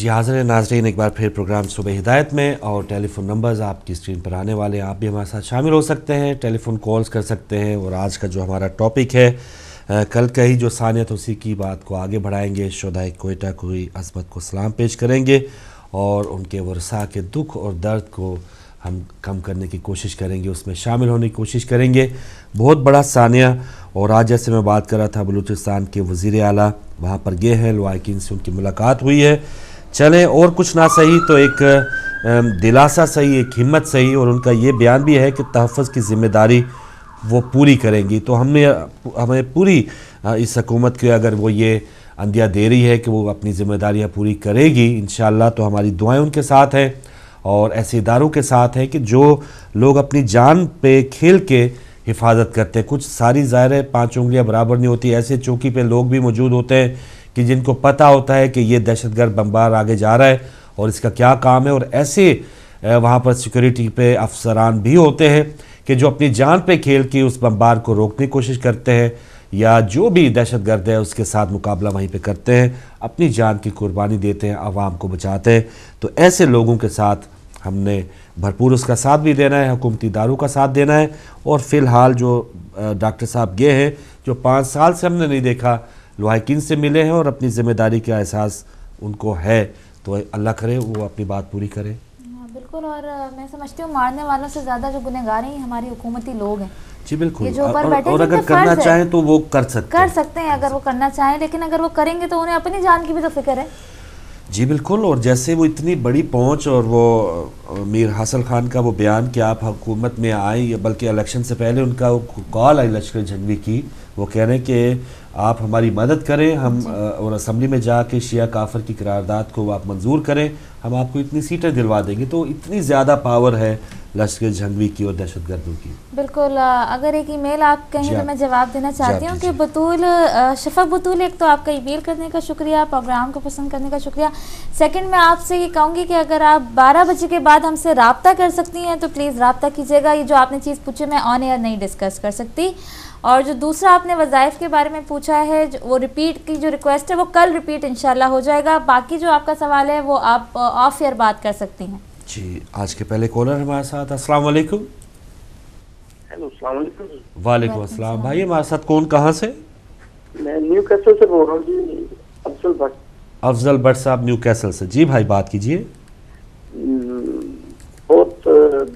جی حاضر ناظرین، ایک بار پھر پروگرام صبح ہدایت میں، اور ٹیلی فون نمبرز آپ کی اسکرین پر آنے والے ہیں. آپ بھی ہمارے ساتھ شامل ہو سکتے ہیں، ٹیلی فون کالز کر سکتے ہیں. اور آج کا جو ہمارا ٹاپک ہے، کل کا ہی جو ثانیہ توسیع کی بات کو آگے بڑھائیں گے. شہدائے کوئٹہ کو عظمت کو سلام پیش کریں گے اور ان کے ورثاء کے دکھ اور درد کو ہم کم کرنے کی کوشش کریں گے، اس میں شامل ہونے کی کوشش کریں گے. بہت بڑا ثانیہ. اور آج جیسے میں بات کر رہا تھا، بلوچستان کے وزیر اعلیٰ وہاں پر گئے ہیں، لواحقین سے ان کی ملاقات ہوئی ہے. چلیں، اور کچھ نہ صحیح تو ایک دلاسا صحیح، ایک ہمت صحیح، اور ان کا یہ بیان بھی ہے کہ تحفظ کی ذمہ داری وہ پوری کریں گی. تو ہمیں پوری اس حکومت کے اگر وہ یہ عندیہ دے رہی ہے کہ وہ اپنی ذمہ داریاں پوری کرے گی انشاءاللہ، تو ہماری دعائیں ان کے ساتھ ہیں اور ایسے اداروں کے ساتھ ہیں کہ جو لوگ اپنی جان پہ کھیل کے حفاظت کرتے ہیں. کچھ ساری ظاہر ہے 5 انگلیاں برابر نہیں ہوتی. ایسے چوکی پہ لوگ بھی موجود ہوتے ہیں کہ جن کو پتہ ہوتا ہے کہ یہ دہشت گرد بمبار آگے جا رہا ہے اور اس کا کیا کام ہے. اور ایسے وہاں پر سیکیورٹی پہ افسران بھی ہوتے ہیں کہ جو اپنی جان پہ کھیل کے اس بمبار کو روکنے کی کوشش کرتے ہیں، یا جو بھی دہشت گرد ہے اس کے ساتھ مقابلہ وہیں پہ کرتے ہیں، اپنی جان کی قربانی دیتے ہیں، عوام کو بچاتے ہیں. تو ایسے لوگوں کے ساتھ ہم نے بھرپور اس کا ساتھ بھی دینا ہے، حکومتی اداروں کا ساتھ دینا ہے. اور فی الحال جو ڈاکٹر صاحب گئے ہیں، جو 5 سال سے ہم نے نہیں دیکھا، لواحقین سے ملے ہیں اور اپنی ذمہ داری کا احساس ان کو ہے، تو اللہ کرے وہ اپنی بات پوری کرے. بالکل. اور میں سمجھتی ہوں مارنے والوں سے زیادہ جو گنہگار ہیں ہماری حکومتی لوگ ہیں. جی بالکل. اور اگر کرنا چاہیں تو وہ کر سکتے ہیں اگر وہ کرنا چاہیں، لیکن اگر وہ کریں گے تو انہیں اپنی جان کی بھی تو فکر ہے. جی بالکل. اور جیسے وہ اتنی بڑی پہنچ، اور وہ میر حاصل خان کا وہ بیان کہ آپ حکومت میں آئیں، بلکہ الیکشن سے پہلے ان کا کال آئی لشکر جھنگوی کی، وہ کہہ رہے ہیں کہ آپ ہماری مدد کریں، ہم اور اسمبلی میں جا کے شیعہ کافر کی قرارداد کو آپ منظور کریں، ہم آپ کو اتنی سیٹیں دلوا دیں گے. تو اتنی زیادہ پاور ہے لشکر جھنگوی کی اور دہشت گردوں کی. بالکل. اگر ایک ای میل آپ کہیں تو میں جواب دینا چاہتی ہوں کہ بطول شفق بطول، ایک تو آپ کا ای میل کرنے کا شکریہ، پروگرام کو پسند کرنے کا شکریہ. سیکنڈ، میں آپ سے یہ کہوں گی کہ اگر آپ 12 بجے کے بعد ہم سے رابطہ کر سکتی ہیں تو پلیز رابطہ کیجیے گا. یہ جو آپ نے چیز پوچھی میں آن ایئر نہیں ڈسکس کر سکتی. اور جو دوسرا آپ نے وظائف کے بارے میں پوچھا ہے، وہ ریپیٹ کی جو ریکویسٹ ہے وہ کل ریپیٹ انشاءاللہ ہو جائے گا. باقی جو آپ کا سوال ہے وہ آپ آف ایئر بات کر سکتی ہیں. جی آج کے پہلے کالر ہمارے ساتھ. السلام علیکم. ہیلو، السلام علیکم. وعلیکم السلام. بھائی ہمارے ساتھ کون، کہاں سے؟ میں نیو کیسل سے بول رہا ہوں جی، افضل بٹ. افضل بٹ صاحب نیو کیسل سے. جی بھائی بات کیجئے. بہت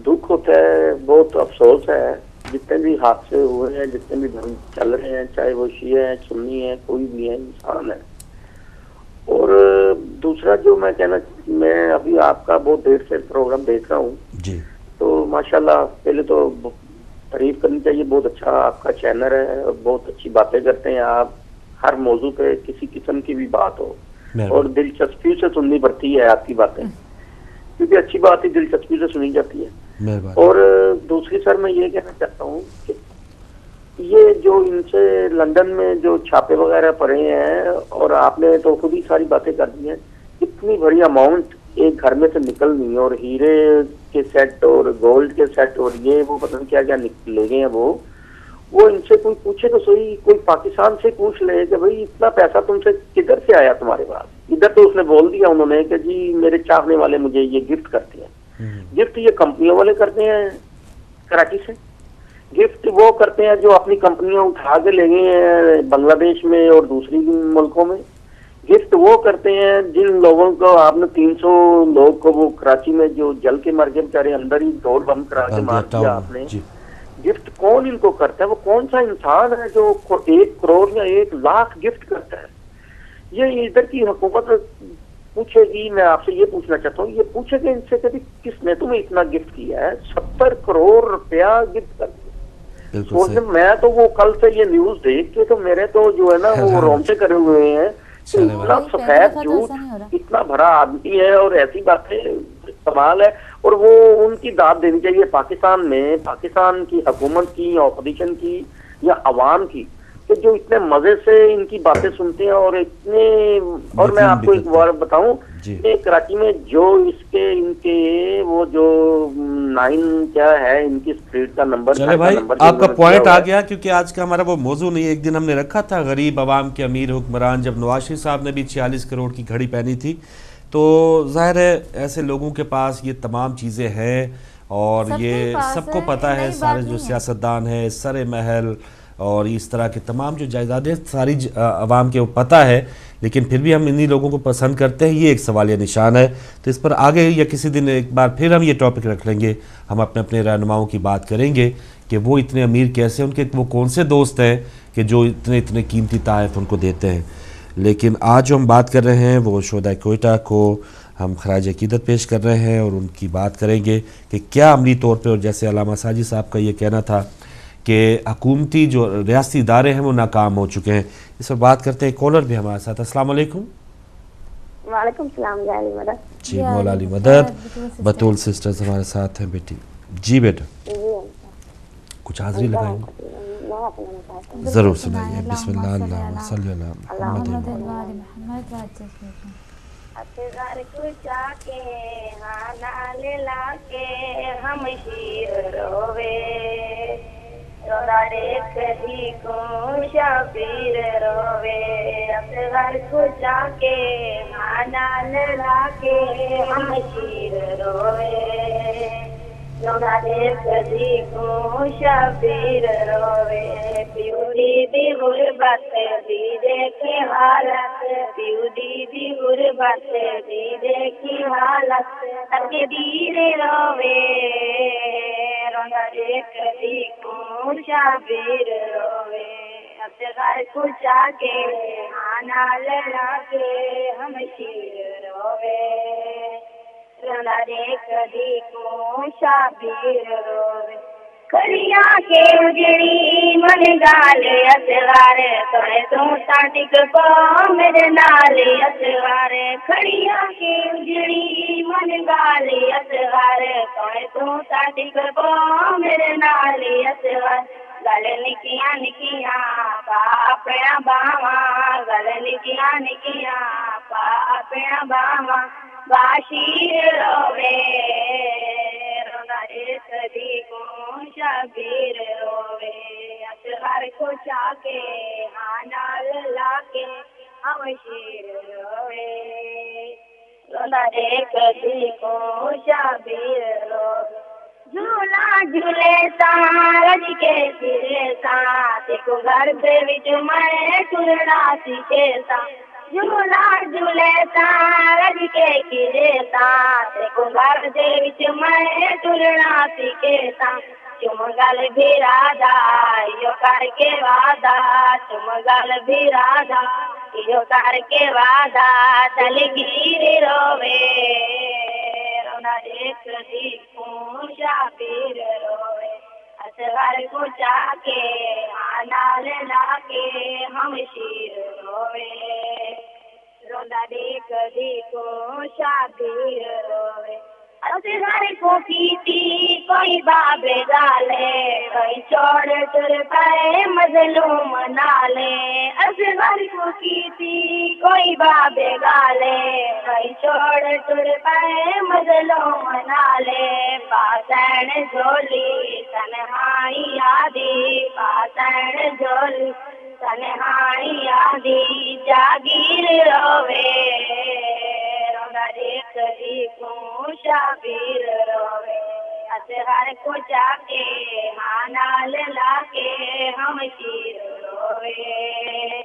دکھ ہوتا ہے، بہت افسوس ہے جتنے بھی حادثے ہوئے ہیں، جتنے بھی دھرم چل رہے ہیں، چاہے وہ شیعہ ہیں، سنی ہیں، کوئی بھی ہے، انسان ہے. اور دوسرا جو میں ابھی آپ کا بہت دیر سے پروگرام دیکھ رہا ہوں جی، تو ماشاءاللہ پہلے تو تعریف کرنی چاہیے، بہت اچھا آپ کا چینل ہے اور بہت اچھی باتیں کرتے ہیں آپ. ہر موضوع پہ کسی قسم کی بھی بات ہو اور دلچسپی سے سننی پڑتی ہے آپ کی باتیں، کیونکہ اچھی بات ہی دلچسپی سے سنی جاتی ہے. اور دوسری سر میں یہ کہنا چاہتا ہوں کہ یہ جو ان سے لندن میں جو چھاپے وغیرہ پڑے ہیں، اور آپ نے تو خود ہی ساری باتیں کر دی ہیں، اتنی بڑی اماؤنٹ ایک گھر میں سے نکلنی، اور ہیرے کے سیٹ اور گولڈ کے سیٹ اور یہ وہ پتہ نہیں کیا کیا لے گئے ہیں. وہ ان سے کوئی پوچھے تو صحیح، کوئی پاکستان سے پوچھ لے کہ بھئی اتنا پیسہ تم سے کدھر سے آیا تمہارے پاس. ادھر تو اس نے بول دیا انہوں نے کہ جی میرے چاہنے والے مجھے یہ گفٹ کرتے ہیں. گفٹ یہ کمپنیوں والے کرتے ہیں کراچی سے. گفٹ وہ کرتے ہیں جو اپنی کمپنیاں اٹھا کے لے گئے ہیں بنگلہ دیش میں اور دوسری ملکوں میں. گفٹ وہ کرتے ہیں جن لوگوں کو آپ نے 300 لوگ کو وہ کراچی میں جو جل کے مر گئے بیچارے، اندر ہی ڈور بم کرا کے مار دیا آپ نے. گفٹ کون ان کو کرتا ہے؟ وہ کون سا انسان ہے جو 1 کروڑ یا 1 لاکھ گفٹ کرتا ہے؟ یہ ادھر کی حکومت پوچھے گی. میں آپ سے یہ پوچھنا چاہتا ہوں، یہ پوچھے گا ان سے کہ کس نے تمہیں اتنا گفٹ کیا ہے؟ 70 کروڑ روپیہ گفٹ کر دیا. میں تو وہ کل سے یہ نیوز دیکھ کے تو میرے تو جو ہے نا وہ رونگٹے کرے ہوئے ہیں. اتنا سفید جھوٹ، اتنا بھرا آدمی ہے اور ایسی باتیں کمال ہے. اور وہ ان کی داد دینی چاہیے پاکستان میں، پاکستان کی حکومت کی، اپوزیشن کی یا عوام کی، کہ جو اتنے مزے سے ان کی باتیں سنتے ہیں اور اتنے. اور میں آپ کو ایک بار بتاؤں کہ کراچی میں جو ان کے وہ جو 9 کیا ہے ان کی اسٹریٹ کا نمبر. چلے بھائی آپ کا پوائنٹ آ گیا، کیونکہ آج کا ہمارا وہ موضوع نہیں. ایک دن ہم نے رکھا تھا غریب عوام کے امیر حکمران، جب نواز شریف صاحب نے بھی 46 کروڑ کی گھڑی پہنی تھی. تو ظاہر ہے ایسے لوگوں کے پاس یہ تمام چیزیں ہیں اور یہ سب کو پتہ ہے، سارے جو سیاستدان ہیں، سر محل اور اس طرح کے تمام جو جائیدادیں ساری عوام کے پتہ ہے، لیکن پھر بھی ہم انہی لوگوں کو پسند کرتے ہیں. یہ ایک سوالیہ نشان ہے. تو اس پر آگے یا کسی دن ایک بار پھر ہم یہ ٹاپک رکھ لیں گے. ہم اپنے رہنماؤں کی بات کریں گے کہ وہ اتنے امیر کیسے، ان کے وہ کون سے دوست ہیں کہ جو اتنے قیمتی تحائف ان کو دیتے ہیں. لیکن آج جو ہم بات کر رہے ہیں وہ شہدائے کوئٹہ کو ہم خراج عقیدت پیش کر رہے ہیں اور ان کی بات کریں گے کہ کیا عملی طور پہ، اور جیسے علامہ ساجد صاحب کا یہ کہنا تھا کہ حکومتی جو ریاستی ادارے ہیں وہ ناکام ہو چکے ہیں. اس پر بات کرتے ہیں. کالر بھی ہمارے ساتھ. السلام علیکم. وعلیکم السلام. جی مولا علی مدد. بطول سسٹرز ہمارے ساتھ ہیں بیٹی. جی بیٹا کچھ حاضری لگائیں گے. ضرور سنائیے. بسم اللہ اللہم صلی اللہ محمد. اصغر کو جا کے نال لا کے ہم شیر روے رولا دیکھ دی کو شبیر روے. اصغر کو جا کے نال لا کے ہم شیر روے رولا دیکھ دی کو شبیر روے. پیوری دی غربت دی دیکھے حالت پیوری دی غربت دی دیکھی حالت تقدیر روے رولا دیکھ دی کو شبیر روے. اصغر کو جا کے نال لا کے ہم شیر روے رولا دیکھ دی کو شبیر روے. کھڑیاں کے اجڑی من گالے اصغر تو ٹک پا میرے نال اصغر. کھڑیاں کے اجڑی من گالے اصغر تو ٹک پا میرے نال اصغر. گل نکیاں نکیاں پا اپنا باواں گل نکیاں نکیاں پا اپنا باواں باشیر روے رولا دیکھ دی کو شبیر روے. اصغر کو جا کے نال لا کے ہم شیر روے رولا دیکھ دی کو شبیر روے. جھولا جھولے ساں رج کے سرے ساں دیکھو گھر دے وچ میں ٹرنا سیکھے ساں. جھولا جھولے ساں رج کے سرے ساں دیکھو گھر دے وچ میں ٹرنا سیکھے ساں. چم گل بھیرادا یو کر کے وعدہ چم گل بھیرادا یو کر کے وعدہ دلگیر روے رولا دیکھ دی کو شبیر روے. اصغر کو جا کے نال لا کے ہم شیر روے رولا دیکھ دی کو شبیر روے. اصغر کو کیتی کوئی بابے ڈالے کوئی چوڑ تر پائے مظلوم نالے. اصغر کو کیتی کوئی بابے ڈالے کوئی چوڑ تر پائے مظلوم نالے. پاسین جھولی تنہائی آدھی پاسین جھولی تنہائی آدھی جاگیر روے رولا دیکھ دی کو شبیر روے. اصغر کو جا کے نال لا کے ہم شیر روے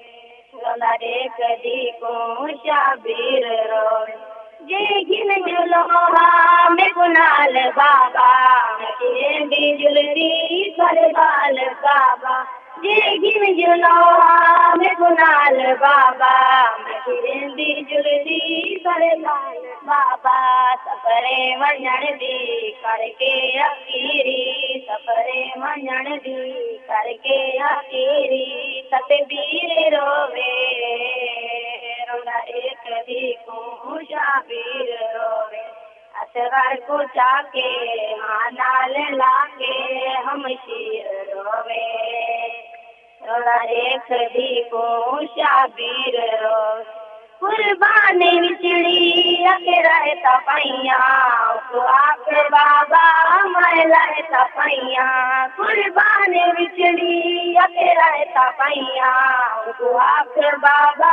رولا دیکھ دی کو شبیر روے. جے گن جلوہا میں کنال بابا میں بھی جلدی سربال بابا. جے گن جلوہا میں کنال بابا میں بھی جلدی سربال بابا. سفرے ونجن دی کر کے اخیری سفرے ونجن دی کر کے اخیری ستبیر روے رولا دیکھ دی کو شبیر روے. اصغر کو جا کے نال لا کے ہم شیر روے رولا دیکھ دی کو شبیر روے. قربان وچڑی اکے رہتا پائیاں تو آپ بابا میں رہتا پائیاں. قربان وچڑی اکے رہتا پائیاں تو آپ بابا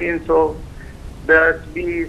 300, 10, 20,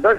10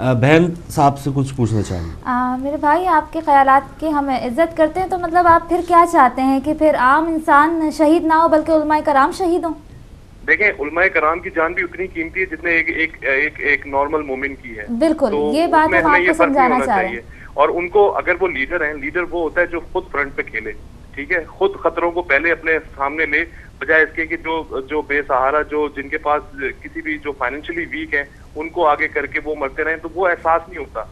بہن صاحب سے کچھ پوچھنا چاہیں گے؟ میرے بھائی آپ کے خیالات کی ہم عزت کرتے ہیں، تو مطلب آپ پھر کیا چاہتے ہیں کہ پھر عام انسان شہید نہ ہو بلکہ علماء کرام شہید ہوں؟ دیکھیں علماء کرام کی جان بھی اتنی قیمتی ہے جتنے ایک نارمل مومن کی ہے. بالکل یہ بات ہم آپ کو سمجھانا چاہ رہے ہیں. اور ان کو اگر وہ لیڈر ہیں، لیڈر وہ ہوتا ہے جو خود فرنٹ پہ کھیلے، ٹھیک ہے، خود خطروں کو پہلے اپنے سامنے لے، بجائے اس کے کہ جو بے سہارا، جن کے پاس کسی بھی جو فائنینشلی ویک ہیں ان کو آگے کر کے وہ مرتے رہیں، تو وہ احساس نہیں ہوتا.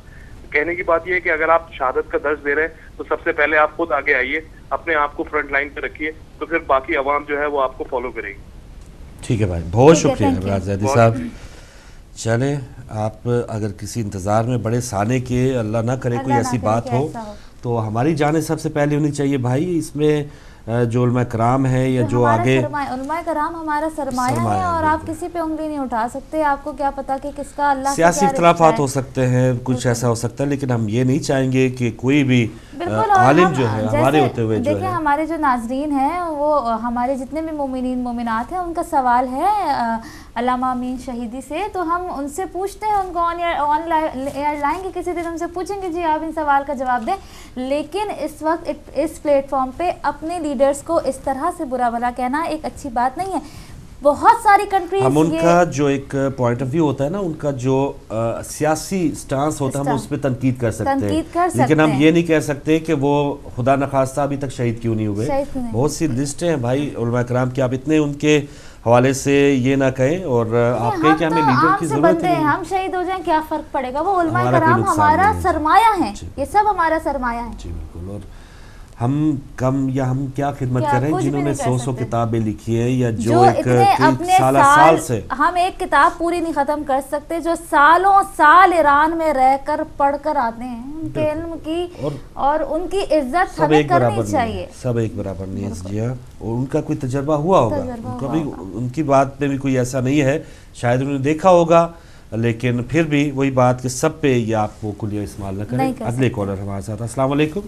کہنے کی بات یہ ہے کہ اگر آپ شہادت کا درس دے رہے ہیں تو سب سے پہلے آپ خود آگے آئیے، اپنے آپ کو فرنٹ لائن پہ رکھیے، تو پھر باقی عوام جو ہے وہ آپ کو فالو کرے گی. ٹھیک ہے بھائی، بہت شکریہ راز زیدی صاحب. چلیں آپ اگر کسی انتظار میں بڑے سانے کے، اللہ نہ کرے کوئی ایسی بات ہو، تو ہماری جانب سب سے پہلے ہونی چاہیے بھائی اس میں جو علماء کرام ہے یا جو آگے علماء کرام ہمارا سرمایہ ہے، اور آپ کسی پہ انگلی نہیں اٹھا سکتے. آپ کو کیا پتا کہ کس کا اللہ سیاسی اختلافات ہو سکتے ہیں، کچھ ایسا ہو سکتا ہے، لیکن ہم یہ نہیں چاہیں گے کہ کوئی بھی عالم جو ہے ہمارے ہوتے ہوئے جو ہے. دیکھیں ہمارے جو ناظرین ہیں وہ ہمارے جتنے بھی مومنین مومنات ہیں، ان کا سوال ہے علامہ امین شہیدی سے، تو ہم ان سے پوچھتے ہیں، ان کو آن ایئر لائیں گے کسی دن، ان سے پوچھیں گے جی آپ ان سوال کا جواب دیں. لیکن اس وقت اس پلیٹ فارم پہ اپنے لیڈرز کو اس طرح سے برا بھلا کہنا ایک اچھی بات نہیں ہے. بہت ساری کنٹریز ہم ان کا جو ایک پوائنٹ آف ویو ہوتا ہے نا، ان کا جو سیاسی سٹانس ہوتا ہے ہم اس پہ تنقید کر سکتے ہیں، لیکن ہم یہ نہیں کہہ سکتے کہ وہ خدا نخواستہ ابھی تک شہید کیوں نہیں ہوئے. بہت سی لسٹیں ہیں بھائی علماء کرام کی، آپ اتنے ان کے حوالے سے یہ نہ کہیں اور آپ کہیں کہ ہمیں لیڈر کی ضرورت نہیں. ہم شہید ہو جائیں کیا فرق پڑے گا، وہ علماء کرام ہمارا سرمایہ ہیں، یہ سب ہمارا سرمایہ ہے. جی بالکل. اور ہم کم یا ہم کیا خدمت کر رہے ہیں جنہوں نے 100 کتابیں لکھی ہیں، یا جو ایک سال سے ہم ایک کتاب پوری نہیں ختم کر سکتے، جو سالوں سال ایران میں رہ کر پڑھ کر آتے ہیں، ان کے علم کی اور ان کی عزت ہمیں کرنی چاہیے. سب ایک برابر نہیں ہے جی ہاں، اور ان کا کوئی تجربہ ہوا ہوگا، کبھی ان کی بات میں بھی کوئی ایسا نہیں ہے، شاید انہوں نے دیکھا ہوگا، لیکن پھر بھی وہی بات کہ سب پہ یہ آپ کو کلیہ استعمال نہ کریں. اگلے کالر ہمارے ساتھ. السلام علیکم.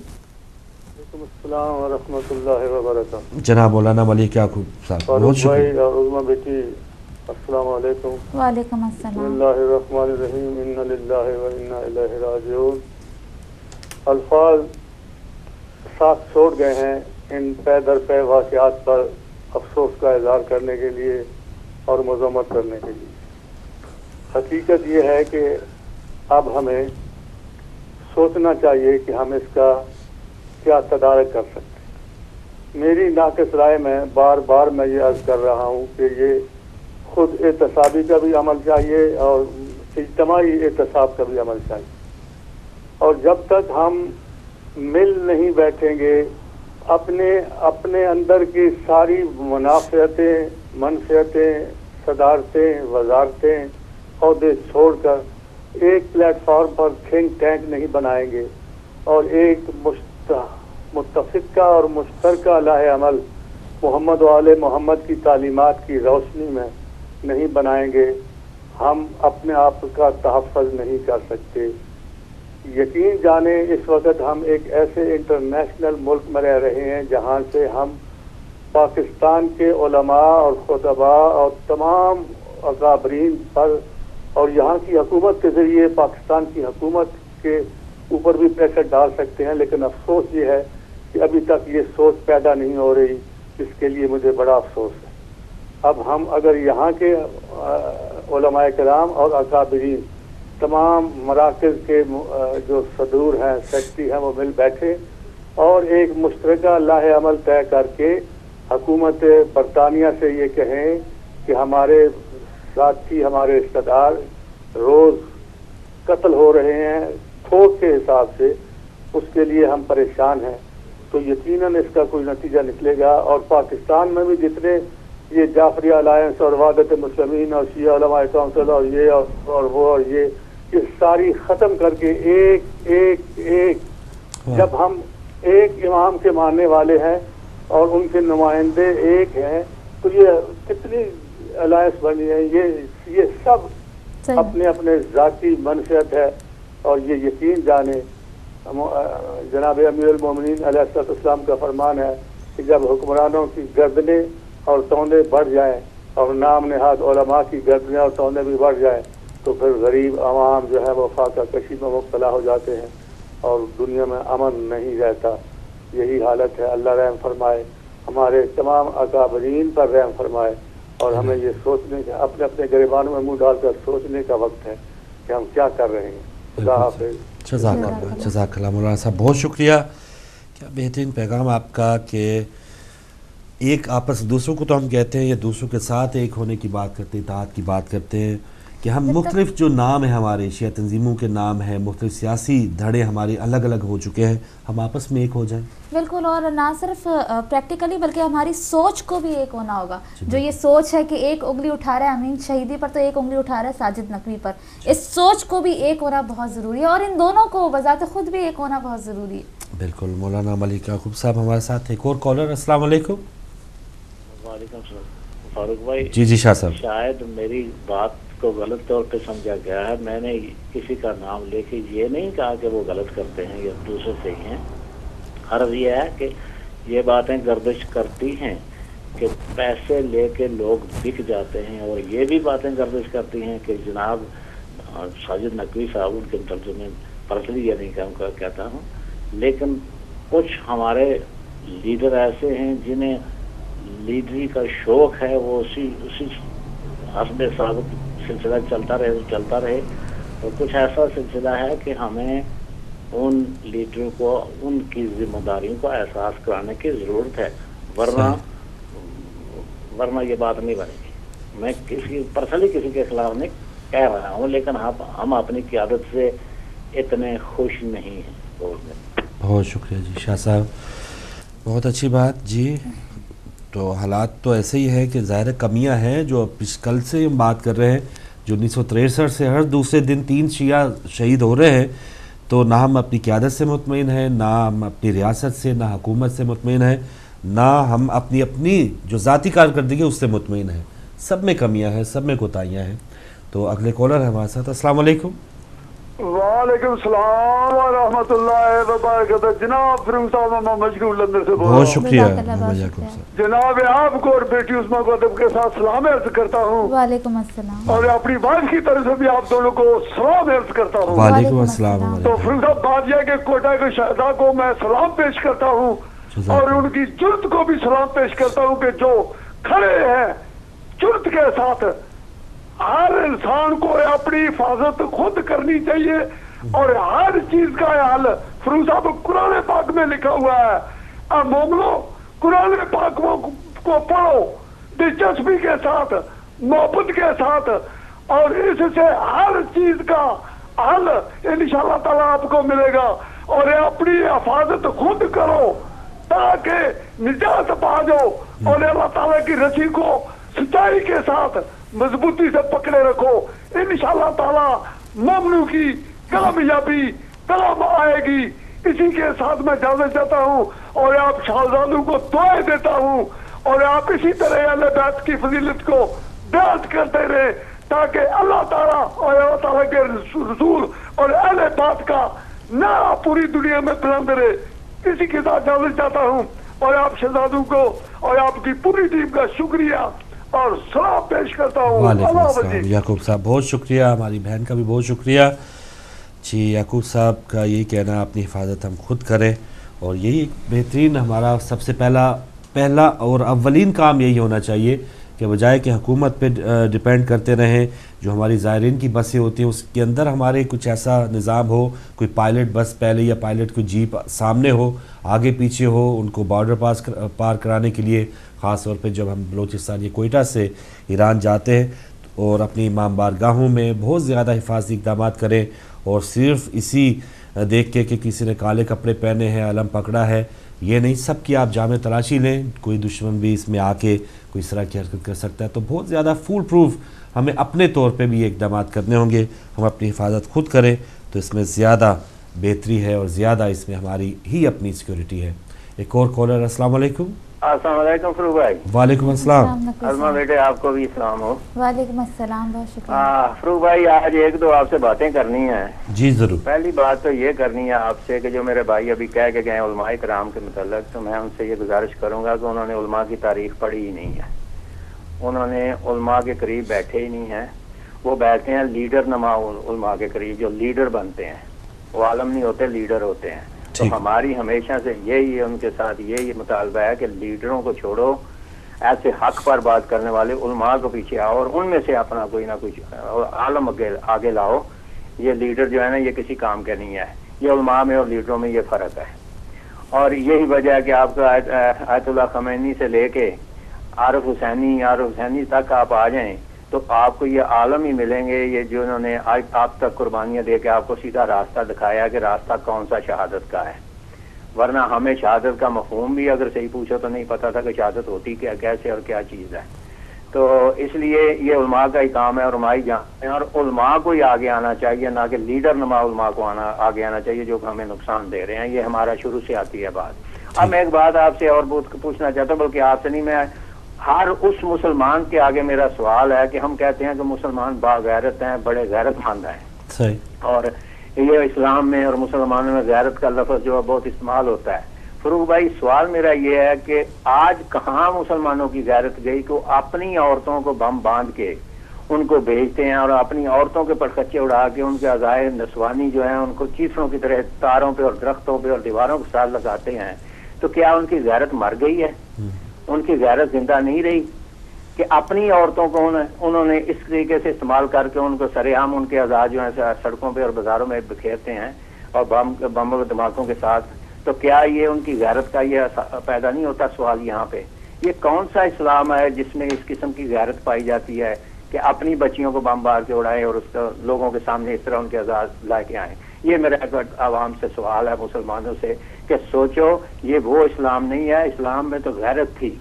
السلام ورحمۃ اللہ وبرکاتہ. جناب مولانا ملک یعقوب صاحب، بہت شکریہ. عظمہ بیٹی السلام علیکم. وعلیکم السلام. بسم اللہ الرحمن الرحیم. ان للہ و انا الیہ راجعون. الفاظ ساتھ چھوڑ گئے ہیں ان پے در پے واقعات پر افسوس کا اظہار کرنے کے لیے اور مذمت کرنے کے لیے. حقیقت یہ ہے کہ اب ہمیں سوچنا چاہیے کہ ہم اس کا کیا تدارک کر سکتے ہیں. میری ناقص رائے میں بار بار میں یہ عرض کر رہا ہوں کہ یہ خود احتسابی کا بھی عمل چاہیے اور اجتماعی احتساب کا بھی عمل چاہیے. اور جب تک ہم مل نہیں بیٹھیں گے، اپنے اندر کی ساری منفعتیں صدارتیں وزارتیں عہدے چھوڑ کر ایک پلیٹ فارم پر تھنک ٹینک نہیں بنائیں گے اور ایک متفقہ اور مشترکہ لاہ عمل محمد و آل محمد کی تعلیمات کی روشنی میں نہیں بنائیں گے، ہم اپنے آپ کا تحفظ نہیں کر سکتے. یقین جانیں اس وقت ہم ایک ایسے انٹرنیشنل ملک میں رہ رہے ہیں جہاں سے ہم پاکستان کے علماء اور خطباء اور تمام اکابرین پر اور یہاں کی حکومت کے ذریعے پاکستان کی حکومت کے اوپر بھی پریشر ڈال سکتے ہیں. لیکن افسوس یہ ہے کہ ابھی تک یہ سوچ پیدا نہیں ہو رہی، اس کے لیے مجھے بڑا افسوس ہے. اب ہم اگر یہاں کے علماء کرام اور اکابرین تمام مراکز کے جو صدور ہیں، سیکرٹری ہیں، وہ مل بیٹھے اور ایک مشترکہ لاہ عمل طے کر کے حکومت برطانیہ سے یہ کہیں کہ ہمارے ساتھی، ہمارے رشتہ دار روز قتل ہو رہے ہیں تھوک کے حساب سے، اس کے لیے ہم پریشان ہیں، تو یقیناً اس کا کوئی نتیجہ نکلے گا. اور پاکستان میں بھی جتنے یہ جعفری الائنس اور وحدت مسلمین اور شیعہ علماء کونسل اور یہ اور وہ اور یہ ساری ختم کر کے ایک جب ہم ایک امام کے ماننے والے ہیں اور ان کے نمائندے ایک ہیں، تو یہ کتنی الائنس بنی ہے. یہ سب اپنے اپنے ذاتی منفعت ہے. اور یہ یقین جانے جناب امیر المومنین علیہ السلام کا فرمان ہے کہ جب حکمرانوں کی گردنیں اور توندے بڑھ جائیں اور نام نہاد علماء کی گردنیں اور توندے بھی بڑھ جائیں تو پھر غریب عوام جو ہے وہ فاقہ کشی میں مبتلا ہو جاتے ہیں اور دنیا میں امن نہیں رہتا. یہی حالت ہے. اللہ رحم فرمائے, ہمارے تمام اکابرین پر رحم فرمائے, اور ہمیں یہ سوچنے کا, اپنے اپنے گریبانوں میں منہ ڈال کر سوچنے کا وقت ہے کہ ہم کیا کر رہے ہیں. خدا حافظ. جزاک اللہ مولانا صاحب, بہت شکریہ. کیا بہترین پیغام آپ کا کہ ایک آپس دوسروں کو تو ہم کہتے ہیں یا دوسروں کے ساتھ ایک ہونے کی بات کرتے ہیں, اتحاد کی بات کرتے ہیں, کہ ہم مختلف جو نام ہیں ہمارے شیعہ تنظیموں کے نام ہیں, مختلف سیاسی دھڑے ہمارے الگ الگ ہو چکے ہیں, ہم آپس میں ایک ہو جائیں. بالکل, اور نہ صرف پریکٹیکلی بلکہ ہماری سوچ کو بھی ایک ہونا ہوگا. جو یہ سوچ ہے کہ ایک انگلی اٹھا رہا ہے امین شہیدی پر تو ایک انگلی اٹھا رہا ہے ساجد نقوی پر, اس سوچ کو بھی ایک ہونا بہت ضروری ہے, اور ان دونوں کو بذات خود بھی ایک ہونا بہت ضروری ہے. بالکل. مولانا ملک یعقوب صاحب ہمارے ساتھ. ایک اور کالر. السلام علیکم. وعلیکم السلام. فاروق بھائی, جی شاہ صاحب, شاید میری بات کو غلط طور پہ سمجھا گیا ہے. میں نے کسی کا نام لے کے یہ نہیں کہا کہ وہ غلط کرتے ہیں یا دوسرے صحیح ہیں. عرض یہ ہے کہ یہ باتیں گردش کرتی ہیں کہ پیسے لے کے لوگ بک جاتے ہیں, اور یہ بھی باتیں گردش کرتی ہیں کہ جناب ساجد نقوی صاحب, ان کے ترجمے پرسنلی یہ نہیں کہتا ہوں, لیکن کچھ ہمارے لیڈر ایسے ہیں جنہیں لیڈری کا شوق ہے, وہ اسی حسب ثابت سلسلہ چلتا رہے. اور کچھ ایسا سلسلہ ہے کہ ہمیں ان لیڈروں کو ان کی ذمہ داریوں کو احساس کرانے کی ضرورت ہے, ورنہ یہ بات نہیں بنے گی. میں پرسنلی کسی کے خلاف نہیں کہہ رہا ہوں, لیکن ہم اپنی قیادت سے اتنے خوش نہیں ہیں. بہت شکریہ جی شاہ صاحب, بہت اچھی بات. جی تو حالات تو ایسے ہی ہے کہ ظاہر کمیاں ہیں جو کل سے ہم بات کر رہے ہیں, جو 1963 سے ہر دوسرے دن 3 شیعہ شہید ہو رہے ہیں, تو نہ ہم اپنی قیادت سے مطمئن ہیں, نہ ہم اپنی ریاست سے, نہ حکومت سے مطمئن ہیں, نہ ہم اپنی جو ذاتی کارکردگی اس سے مطمئن ہیں. سب میں کمیاں ہیں, سب میں کوتاہیاں ہیں. تو اگلے کالر ہے ہمارے ساتھ. السلام علیکم. وعلیکم السلام ورحمۃ اللہ وبرکاتہ. جناب فروغ صاحب, میں مجنون لندن سے بول رہا ہوں. بہت شکریہ محمد یعقوب صاحب. جناب آپ کو اور بیٹی عثما کو ادب کے ساتھ سلام عرض کرتا ہوں. وعلیکم السلام. اور اپنی وائف کی طرف سے بھی آپ دونوں کو سلام عرض کرتا ہوں. وعلیکم السلام. تو فروغ صاحب, بات یہ کہ کوئٹہ کے شہدا کو میں سلام پیش کرتا ہوں, اور ان کی جرت کو بھی سلام پیش کرتا ہوں کہ جو کھڑے ہیں جرت کے ساتھ. ہر انسان کو اپنی حفاظت خود کرنی چاہیے, اور ہر چیز کا حل فروغ صاحب قرآن پاک میں لکھا ہوا ہے. اب مومنو, قرآن پاک کو پڑھو دلچسپی کے ساتھ, محبت کے ساتھ, اور اس سے ہر چیز کا حل انشاءاللہ تعالیٰ آپ کو ملے گا. اور اپنی حفاظت خود کرو تاکہ نجات پا جاؤ, اور اللہ تعالیٰ کی رسی کو سچائی کے ساتھ مضبوطی سے پکڑے رکھو. انشاءاللہ تعالیٰ مومنوں کی کامیابی کام آئے گی. اسی کے ساتھ میں اجازت چاہتا ہوں, اور آپ شہزادوں کو دعائیں دیتا ہوں, اور آپ اسی طرح اہل بیت کی فضیلت کو بیان کرتے رہے, تاکہ اللہ تعالیٰ اور اللہ تعالیٰ کے رسول اور اہل بیت کا نام پوری دنیا میں بلند رہے. اسی کے ساتھ اجازت چاہتا ہوں, اور آپ شہزادوں کو اور آپ کی پوری ٹیم کا شکریہ اور سلام پیش کرتا ہوں. وعلیکم السلام یعقوب صاحب, بہت شکریہ. ہماری بہن کا بھی بہت شکریہ. جی یعقوب صاحب کا یہی کہنا, اپنی حفاظت ہم خود کریں, اور یہی بہترین ہمارا سب سے پہلا اور اولین کام یہی ہونا چاہیے کہ بجائے کہ حکومت پہ ڈیپینڈ کرتے رہیں. جو ہماری زائرین کی بسیں ہوتی ہیں اس کے اندر ہمارے کچھ ایسا نظام ہو, کوئی پائلٹ بس پہلے یا پائلٹ کوئی جیپ سامنے ہو, آگے پیچھے ہو, ان کو بارڈر پار کرانے کے لیے, خاص طور پہ جب ہم بلوچستان یا کوئٹہ سے ایران جاتے ہیں, اور اپنی امام بارگاہوں میں بہت زیادہ حفاظتی اقدامات کریں. اور صرف اسی دیکھ کے کہ کسی نے کالے کپڑے پہنے ہیں, علم پکڑا ہے, یہ نہیں, سب کی آپ جامع تلاشی لیں. کوئی دشمن بھی اس میں آ کے کوئی اس طرح کی حرکت کر سکتا ہے, تو بہت زیادہ فول پروف ہمیں اپنے طور پہ بھی اقدامات کرنے ہوں گے. ہم اپنی حفاظت خود کریں تو اس میں زیادہ بہتری ہے, اور زیادہ اس میں ہماری ہی اپنی سیکیورٹی ہے. ایک اور کالر. السلام علیکم. السلام علیکم فروغ بھائی. وعلیکم السلام. ازما بیٹے آپ کو بھی السلام ہو. وعلیکم السلام, بہت شکریہ. فروغ بھائی آج ایک دو آپ سے باتیں کرنی ہیں. جی ضرور. پہلی بات تو یہ کرنی ہے آپ سے کہ جو میرے بھائی ابھی کہہ کے گئے علماء کرام کے متعلق, تو میں ان سے یہ گزارش کروں گا کہ انہوں نے علماء کی تاریخ پڑھی ہی نہیں ہے, انہوں نے علماء کے قریب بیٹھے ہی نہیں ہیں, وہ بیٹھتے ہیں لیڈر نما علماء کے قریب، جو لیڈر بنتے ہیں، وہ عالم نہیں ہوتے، لیڈر ہوتے ہیں. تو ہماری ہمیشہ سے یہی ان کے ساتھ یہی مطالبہ ہے کہ لیڈروں کو چھوڑو، ایسے حق پر بات کرنے والے علماء کو پیچھے آؤ اور ان میں سے اپنا کوئی نہ کچھ عالم آگے لاؤ. یہ لیڈر جو ہے نا یہ کسی کام کے نہیں ہے. یہ علماء میں اور لیڈروں میں یہ فرق ہے. اور یہی وجہ ہے کہ آپ کا آیت اللہ خمینی سے لے کے عارف حسینی تک آپ آ جائیں تو آپ کو یہ عالم ہی ملیں گے، یہ جنہوں نے آپ تک قربانیاں دے کے آپ کو سیدھا راستہ دکھایا کہ راستہ کون سا شہادت کا ہے. ورنہ ہمیں شہادت کا مفہوم بھی اگر صحیح پوچھو تو نہیں پتا تھا کہ شہادت ہوتی کیا، کیسے اور کیا چیز ہے. تو اس لیے یہ علماء کا ہی کام ہے اور علماء ہی جانتے ہیں، اور علماء کو ہی آگے آنا چاہیے، نہ کہ لیڈر نما علماء کو آگے آنا چاہیے جو ہمیں نقصان دے رہے ہیں. یہ ہمارا شروع سے آتی ہے بات. اب میں ایک بات آپ سے اور پوچھنا چاہتا ہوں، بلکہ آپ سے نہیں، میں ہر اس مسلمان کے آگے میرا سوال ہے کہ ہم کہتے ہیں کہ مسلمان باغیرت ہیں، بڑے غیرت مند ہیں. صحیح. اور یہ اسلام میں اور مسلمانوں میں غیرت کا لفظ جو ہے بہت استعمال ہوتا ہے. فروغ بھائی سوال میرا یہ ہے کہ آج کہاں مسلمانوں کی غیرت گئی کہ وہ اپنی عورتوں کو بم باندھ کے ان کو بھیجتے ہیں اور اپنی عورتوں کے پرخچے اڑا کے ان کے اعضائے نسوانی جو ہیں ان کو چیفڑوں کی طرح تاروں پہ اور درختوں پہ اور دیواروں کے ساتھ لگاتے ہیں. تو کیا ان کی غیرت مر گئی ہے؟ ان کی غیرت زندہ نہیں رہی کہ اپنی عورتوں کو انہوں نے اس طریقے سے استعمال کر کے ان کو سرے عام ان کے اعضاء جو ہیں سڑکوں پہ اور بازاروں میں بکھیرتے ہیں اور بم و دھماکوں کے ساتھ. تو کیا یہ ان کی غیرت کا یہ پیدا نہیں ہوتا سوال یہاں پہ؟ یہ کون سا اسلام ہے جس میں اس قسم کی غیرت پائی جاتی ہے کہ اپنی بچیوں کو بم مار کے اڑائیں اور اس کو لوگوں کے سامنے اس طرح ان کے اعضاء لا کے آئیں؟ یہ میرا عوام سے سوال ہے، مسلمانوں سے، کہ سوچو یہ وہ اسلام نہیں ہے. اسلام میں تو غیرت تھی،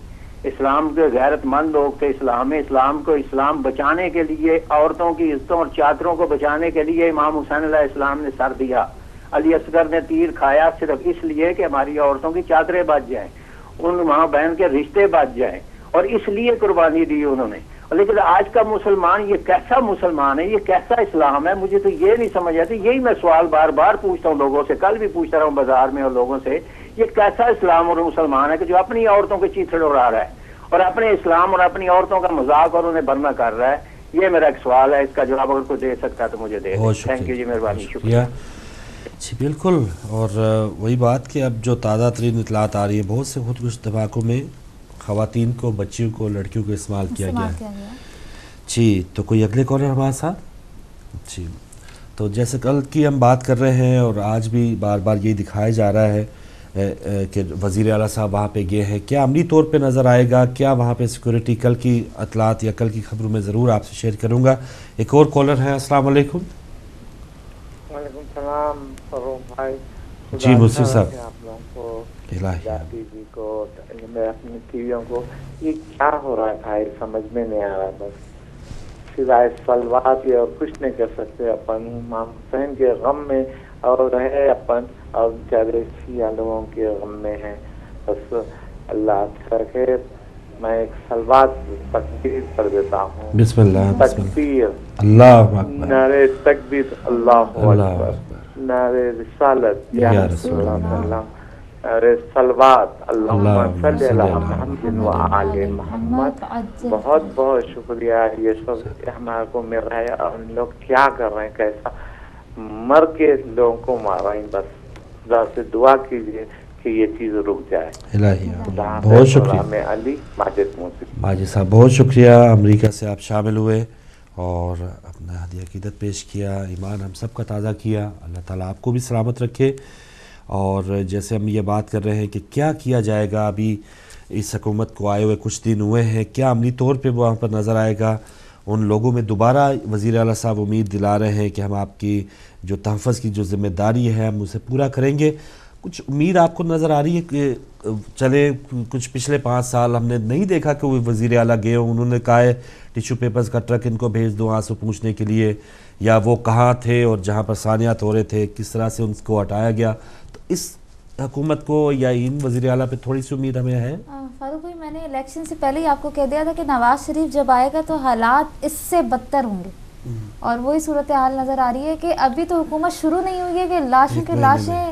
اسلام کے غیرت مند لوگ تھے اسلام میں. اسلام بچانے کے لیے، عورتوں کی عزتوں اور چادروں کو بچانے کے لیے امام حسین علیہ السلام نے سر دیا. علی اصغر نے تیر کھایا صرف اس لیے کہ ہماری عورتوں کی چادریں بچ جائیں، ان ماں بہن کے رشتے بچ جائیں، اور اس لیے قربانی دی انہوں نے. لیکن آج کا مسلمان یہ کیسا مسلمان ہے، یہ کیسا اسلام ہے؟ مجھے تو یہ نہیں سمجھ آتی. یہی میں سوال بار بار پوچھتا ہوں لوگوں سے، کل بھی پوچھتا رہا ہوں بازار میں اور لوگوں سے، یہ کیسا اسلام اور مسلمان ہے کہ جو اپنی عورتوں کے چیتڑ اڑا رہا ہے اور اپنے اسلام اور اپنی عورتوں کا مذاق اور انہیں برنا کر رہا ہے؟ یہ میرا ایک سوال ہے، اس کا جواب اگر کوئی دے سکتا ہے تو مجھے دے. تھینک یو جی، مہربانی، شکریہ جی. بالکل. اور وہی بات کہ اب جو تازہ ترین اطلاعات آ رہی ہے، بہت سے خودکش دھماکوں میں خواتین کو، بچیوں کو، لڑکیوں کو استعمال کیا گیا ہے. جی. تو کوئی اگلے کالر ہمارے ساتھ؟ جی. تو جیسے کل کی ہم بات کر رہے ہیں اور آج بھی بار بار یہی دکھایا جا رہا ہے کہ وزیر اعلیٰ صاحب وہاں پہ گئے ہیں. کیا عملی طور پہ نظر آئے گا؟ کیا وہاں پہ سیکورٹی؟ کل کی اطلاعات یا کل کی خبروں میں ضرور آپ سے شیئر کروں گا. ایک اور کالر ہیں. السلام علیکم. وعلیکم السلام فروغ بھائی. جی مصر صاحب. آپ لوگوں کو، جی کو، اپنی ٹیویوں کو، یہ کیا ہو رہا ہے بھائی؟ سمجھ میں نہیں آ رہا. بس سوائے سلوات یا کچھ نہیں کر سکتے. اپن امام حسین کے غم میں اور رہے اپن، اور بیچارے شیعہ لوگوں کے غم میں ہیں. بس اللہ کر کے میں ایک سلوات تکبیر کر دیتا ہوں. بسم اللہ. تکبیر، اللہ اکبر. نعرے تکبیر، اللہ اکبر. نعرے رسالت یا رسول اللہ. نعرے سلوات، اللہم صلی علی محمد و آل محمد. بہت بہت شکریہ. یہ سب ہمارے کو مل رہا ہے اور ہم لوگ کیا کر رہے ہیں، کیسا مر کے لوگوں کو مار رہے ہیں. بس خدا سے دعا کیجیے کہ یہ چیز رک جائے. بہت شکریہ. میں علی ماجد صاحب، بہت شکریہ. امریکہ سے آپ شامل ہوئے اور اپنا ہدیہ عقیدت پیش کیا. ایمان ہم سب کا تازہ کیا. اللہ تعالیٰ آپ کو بھی سلامت رکھے. اور جیسے ہم یہ بات کر رہے ہیں کہ کیا کیا جائے گا، ابھی اس حکومت کو آئے ہوئے کچھ دن ہوئے ہیں، کیا عملی طور پہ وہاں پر نظر آئے گا؟ ان لوگوں میں دوبارہ وزیر اعلیٰ صاحب امید دلا رہے ہیں کہ ہم آپ کی جو تحفظ کی جو ذمہ داری ہے ہم اسے پورا کریں گے. کچھ امید آپ کو نظر آ رہی ہے کہ چلے کچھ پچھلے 5 سال ہم نے نہیں دیکھا کہ وہ وزیر اعلیٰ گئے ہوں، انہوں نے کہا ہے ٹیشو پیپرز کا ٹرک ان کو بھیج دو آنسو پوچھنے کے لیے، یا وہ کہاں تھے اور جہاں پر ثانیات ہو رہے تھے کس طرح سے ان کو ہٹایا گیا. تو اس حکومت کو یا ان وزیر اعلیٰ پہ تھوڑی سی امید ہمیں ہے؟ فاروق بھائی، میں نے الیکشن سے پہلے ہی آپ کو کہہ دیا تھا کہ نواز شریف جب آئے گا تو حالات اس سے بدتر ہوں گے، اور وہی صورتحال نظر آ رہی ہے کہ ابھی تو حکومت شروع نہیں ہوئی ہے کہ لاشوں کے لاشیں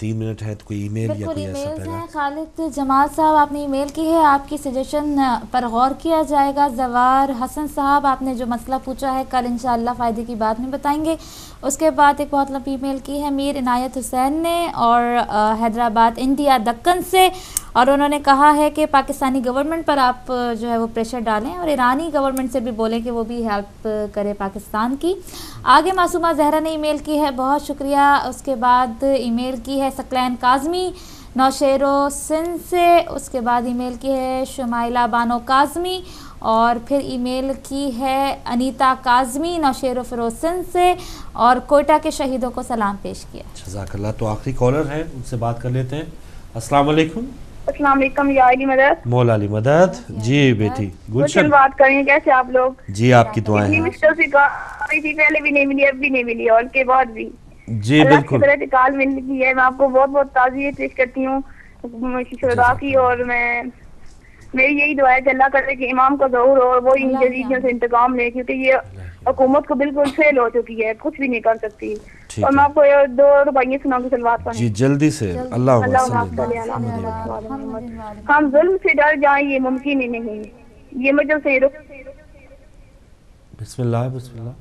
3 منٹ ہے تو کوئی ای میل یا بالکل کوئی ای ایسا میلز پیغام؟ ہیں. خالد جمال صاحب آپ نے ای میل کی ہے, آپ کی سجیشن پر غور کیا جائے گا. زوار حسن صاحب آپ نے جو مسئلہ پوچھا ہے کل انشاءاللہ فائدے کی بات میں بتائیں گے. اس کے بعد ایک بہت لمبی ای میل کی ہے میر عنایت حسین نے, اور حیدرآباد انڈیا دکن سے, اور انہوں نے کہا ہے کہ پاکستانی گورنمنٹ پر آپ جو ہے وہ پریشر ڈالیں اور ایرانی گورنمنٹ سے بھی بولیں کہ وہ بھی ہیلپ کرے پاکستان کی. آگے معصومہ زہرا نے ای میل کی ہے, بہت شکریہ. اس کے بعد ای میل کی ہے ثقلین کاظمی نوشیرو سندھ سے. اس کے بعد ای میل کی ہے شمائلہ بانو کاظمی, اور پھر ای میل کی ہے انیتا کاظمی نوشیرو فیروز سندھ سے, اور کوئٹہ کے شہیدوں کو سلام پیش کیا. جزاک اللہ. تو آخری کالر ہیں, ان سے بات کر لیتے ہیں. السلام علیکم. السلام علیکم. یا علی مدد. مولا علی مدد. جی بیٹی گلشن بات کریں گے, کیسے آپ لوگ؟ جی آپ کی دعائیں ہیں. پہلے بھی نہیں ملی, اب بھی نہیں ملی, اور کے بعد بھی جی بالکل کال مل گئی ہے. میں آپ کو بہت بہت تعزیت پیش کرتی ہوں شہداء کی, اور میری یہی دعا ہے کہ اللہ کرے کہ امام کا ظہور ہو اور وہ ان جزیریوں سے انتقام لے, کیونکہ یہ حکومت کو بالکل فیل ہو چکی ہے, کچھ بھی نہیں کر سکتی. اور میں آپ کو 2 روپیے سناؤں گی سلوات پڑھیں. جی جلدی سے. اللہ ہم ظلم سے ڈر جائیں یہ ممکن ہی نہیں, یہ مجھے سے بسم اللہ بسم اللہ.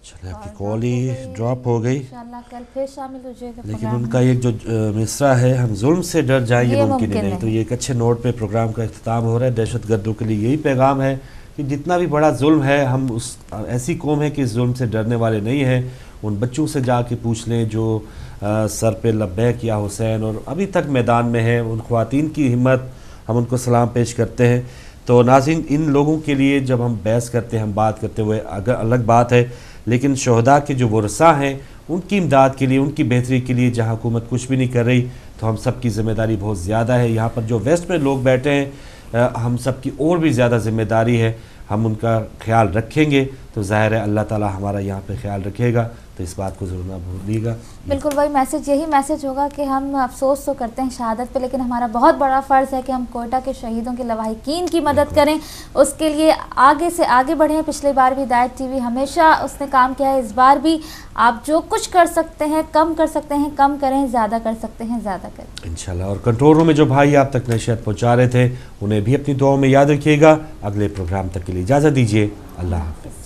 چلے آپ کی کال ہی ڈراپ ہو گئی, انشاءاللہ کل پھر شامل ہو جائے گا. لیکن ان کا ایک جو مصرع ہے ہم ظلم سے ڈر جائیں یہ ممکن ہی نہیں, تو یہ ایک اچھے نوٹ پہ پروگرام کا اختتام ہو رہا ہے. دہشت گردوں کے لیے یہی پیغام ہے کہ جتنا بھی بڑا ظلم ہے, ہم اس ایسی قوم ہے کہ اس ظلم سے ڈرنے والے نہیں ہیں. ان بچوں سے جا کے پوچھ لیں جو سر پہ لبیک یا حسین اور ابھی تک میدان میں ہیں, ان خواتین کی ہمت, ہم ان کو سلام پیش کرتے ہیں. تو ناظرین, ان لوگوں کے لیے جب ہم بحث کرتے ہیں, ہم بات کرتے ہوئے اگر الگ بات ہے, لیکن شہداء کے جو ورثاء ہیں ان کی امداد کے لیے, ان کی بہتری کے لیے جہاں حکومت کچھ بھی نہیں کر رہی, تو ہم سب کی ذمہ داری بہت زیادہ ہے. یہاں پر جو ویسٹ میں لوگ بیٹھے ہیں, ہم سب کی اور بھی زیادہ ذمہ داری ہے. ہم ان کا خیال رکھیں گے تو ظاہر ہے اللہ تعالی ہمارا یہاں پہ خیال رکھے گا. تو اس بات کو ضرور نہ بھولیے گا. بالکل وہی میسج, یہی میسج ہوگا کہ ہم افسوس تو کرتے ہیں شہادت پہ, لیکن ہمارا بہت بڑا فرض ہے کہ ہم کوئٹہ کے شہیدوں کے لواحقین کی مدد کریں, اس کے لیے آگے سے آگے بڑھیں. پچھلی بار بھی ہدایت ٹی وی ہمیشہ اس نے کام کیا ہے, اس بار بھی آپ جو کچھ کر سکتے ہیں, کم کر سکتے ہیں کم کریں, زیادہ کر سکتے ہیں زیادہ کریں انشاءاللہ. اور کنٹرول روم میں جو بھائی آپ تک نشریات پہنچا رہے تھے, انہیں بھی اپنی دعاؤں میں یاد رکھیے گا. اگلے پروگرام تک کے لیے اجازت دیجیے. اللہ حافظ.